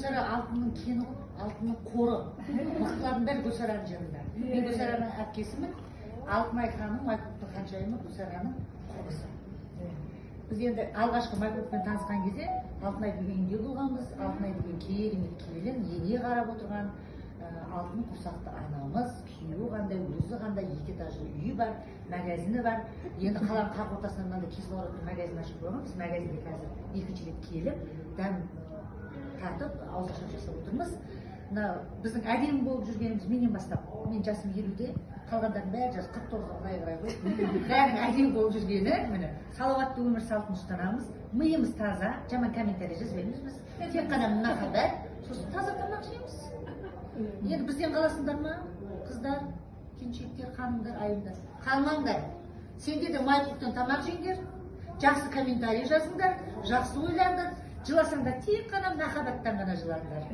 Гүлсара алтынның кені, алтынның қоры. Мықтылардың бәрі Гүлсараның жанында. Мен Гүлсараның әпкесімін. Алтынай ханым, Майкөктің ханшайымы Гүлсараның құрбысы. Біз енді алғашқы Майкөкпен танысқан кезде Алтынайдың үйінде болғанбыз. Алтынай деген керемет келін, ене қарап отырған алтын құрсақты анамыз, күйеуі қандай, өзі қандай, 2 этажды үйі бар, магазині бар. Енді қаланың қақ ортасынан мынандай Кислородтың магазин ашып қойған. Біз магазинге қазір 2-ші рет келіп, дәм татып, ауызашар жасап отырмыз. Біздің әдемі болып жүргеніміз менен бастап. Мен жасым 50-де, қалғандардың бәрі жас 49-ға қарай ғой. Бәрінің әдемі болып жүргені, міне, салауатты өмір салтын ұстанамыз. Миымыз таза, жаман комментарий жазбаймыз біз. Тек қана махаббат, сосын таза тамақ жейміз. Енді бізден қаласыңдар ма? Қыздар, келіншектер, ханымдар, айымдар. Қалмаңдар. Сендер де Майкөктен тамақ жеңдер, жақсы комментарий жазыңдар, жақсы ойлаңдар. Жыласаңдар, тек қана махаббаттан ғана жылаңдар.